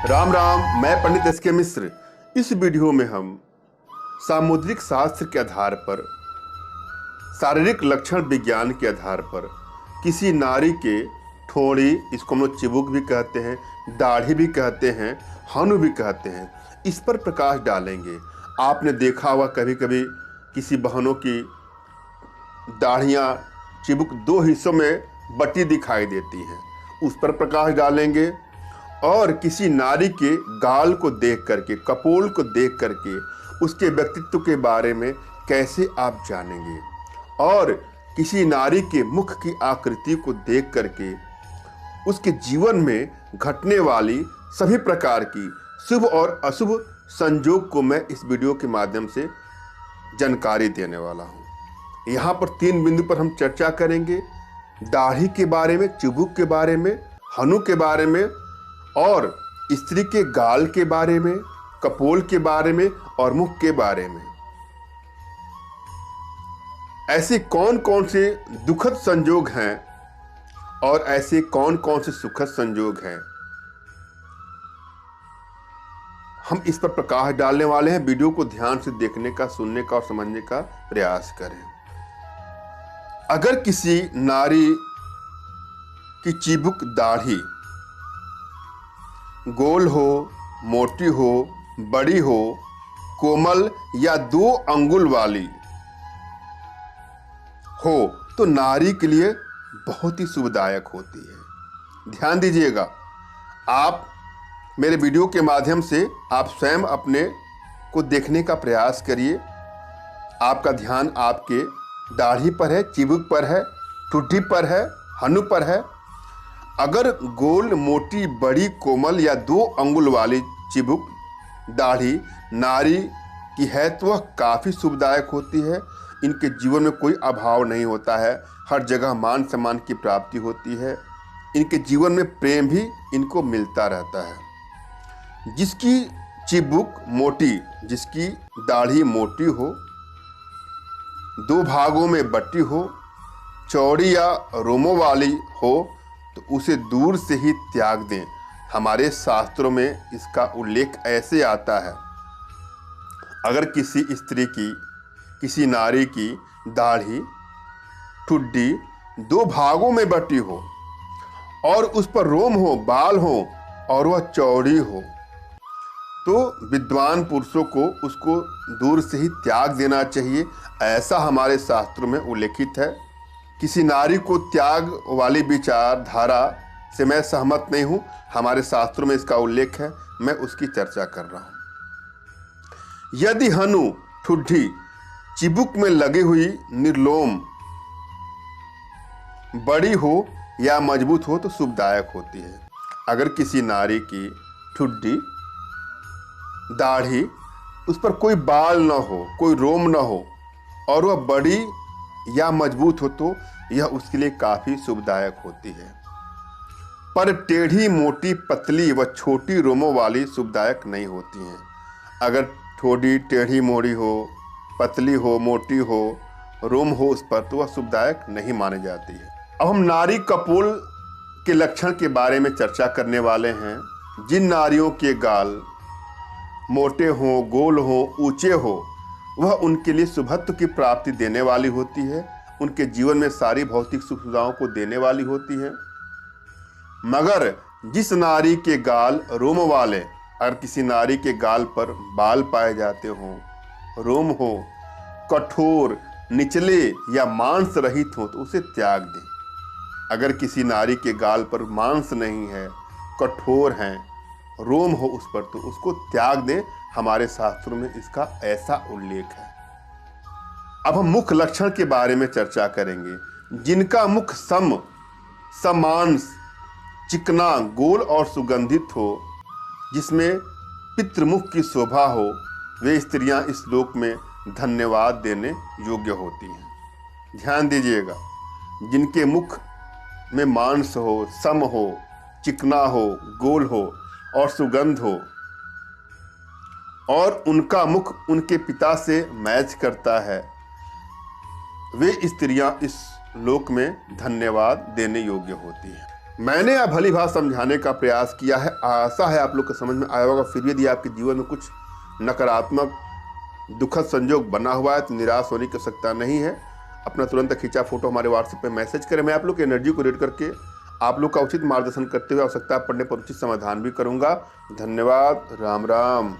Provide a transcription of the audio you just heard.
राम राम, मैं पंडित एस.के. मिश्र। इस वीडियो में हम सामुद्रिक शास्त्र के आधार पर, शारीरिक लक्षण विज्ञान के आधार पर किसी नारी के ठोड़ी, इसको हम लोग चिबुक भी कहते हैं, दाढ़ी भी कहते हैं, हनु भी कहते हैं, इस पर प्रकाश डालेंगे। आपने देखा होगा कभी कभी किसी बहनों की दाढ़ियाँ, चिबुक दो हिस्सों में बटी दिखाई देती हैं, उस पर प्रकाश डालेंगे। और किसी नारी के गाल को देख करके, कपोल को देख करके उसके व्यक्तित्व के बारे में कैसे आप जानेंगे, और किसी नारी के मुख की आकृति को देख करके उसके जीवन में घटने वाली सभी प्रकार की शुभ और अशुभ संयोग को मैं इस वीडियो के माध्यम से जानकारी देने वाला हूँ। यहाँ पर 3 बिंदु पर हम चर्चा करेंगे: दाढ़ी के बारे में, चिबुक के बारे में, हनु के बारे में, और स्त्री के गाल के बारे में, कपोल के बारे में और मुख के बारे में। ऐसे कौन कौन से दुखद संयोग हैं और ऐसे कौन कौन से सुखद संयोग हैं, हम इस पर प्रकाश डालने वाले हैं। वीडियो को ध्यान से देखने का, सुनने का और समझने का प्रयास करें। अगर किसी नारी की चिबुक, दाढ़ी गोल हो, मोटी हो, बड़ी हो, कोमल या 2 अंगुल वाली हो तो नारी के लिए बहुत ही शुभदायक होती है। ध्यान दीजिएगा, आप मेरे वीडियो के माध्यम से आप स्वयं अपने को देखने का प्रयास करिए। आपका ध्यान आपके दाढ़ी पर है, चिबुक पर है, ठुड्डी पर है, हनु पर है। अगर गोल, मोटी, बड़ी, कोमल या 2 अंगुल वाली चिबुक, दाढ़ी नारी की है तो वह काफ़ी शुभदायक होती है। इनके जीवन में कोई अभाव नहीं होता है, हर जगह मान सम्मान की प्राप्ति होती है। इनके जीवन में प्रेम भी इनको मिलता रहता है। जिसकी चिबुक मोटी, जिसकी दाढ़ी मोटी हो, 2 भागों में बटी हो, चौड़ी या रोमों वाली हो तो उसे दूर से ही त्याग दें। हमारे शास्त्रों में इसका उल्लेख ऐसे आता है: अगर किसी स्त्री की, किसी नारी की दाढ़ी, ठुड्डी 2 भागों में बटी हो और उस पर रोम हो, बाल हो और वह चौड़ी हो, तो विद्वान पुरुषों को उसको दूर से ही त्याग देना चाहिए। ऐसा हमारे शास्त्रों में उल्लेखित है। किसी नारी को त्याग वाली विचारधारा से मैं सहमत नहीं हूँ। हमारे शास्त्रों में इसका उल्लेख है, मैं उसकी चर्चा कर रहा हूँ। यदि हनु, ठुड्डी चिबुक में लगी हुई निर्लोम, बड़ी हो या मजबूत हो तो शुभदायक होती है। अगर किसी नारी की ठुड्डी, दाढ़ी, उस पर कोई बाल न हो, कोई रोम न हो और वह बड़ी या मजबूत हो तो यह उसके लिए काफ़ी शुभदायक होती है। पर टेढ़ी, मोटी, पतली व छोटी रोमों वाली शुभदायक नहीं होती हैं। अगर ठोड़ी टेढ़ी मोड़ी हो, पतली हो, मोटी हो, रोम हो उस पर, तो वह शुभदायक नहीं मानी जाती है। अब हम नारी कपोल के लक्षण के बारे में चर्चा करने वाले हैं। जिन नारियों के गाल मोटे हों, गोल हों, ऊंचे हो, वह उनके लिए शुभत्व की प्राप्ति देने वाली होती है। उनके जीवन में सारी भौतिक सुख सुविधाओं को देने वाली होती है। मगर जिस नारी के गाल रोम वाले, अगर किसी नारी के गाल पर बाल पाए जाते हों, रोम हो, कठोर, निचले या मांस रहित हो तो उसे त्याग दें। अगर किसी नारी के गाल पर मांस नहीं है, कठोर हैं, रोम हो उस पर, तो उसको त्याग दें। हमारे शास्त्रों में इसका ऐसा उल्लेख है। अब हम मुख लक्षण के बारे में चर्चा करेंगे। जिनका मुख समांस, चिकना, गोल और सुगंधित हो, जिसमें पितृमुख की शोभा हो, वे स्त्रियां इस लोक में धन्यवाद देने योग्य होती हैं। ध्यान दीजिएगा, जिनके मुख में मांस हो, सम हो, चिकना हो, गोल हो और सुगंध हो, और उनका मुख उनके पिता से मैच करता है, वे स्त्रियां इस लोक में धन्यवाद देने योग्य होती हैं। मैंने आप भली भांति समझाने का प्रयास किया है, आशा है आप लोग को समझ में आया होगा। फिर भी यदि आपके जीवन में कुछ नकारात्मक दुखद संयोग बना हुआ है तो निराश होने की आवश्यकता नहीं है। अपना तुरंत खींचा फोटो हमारे व्हाट्सएप पे मैसेज करें। मैं आप लोग की एनर्जी को रीड करके आप लोग का उचित मार्गदर्शन करते हुए आवश्यकता पड़ने पर उचित समाधान भी करूंगा। धन्यवाद। राम राम।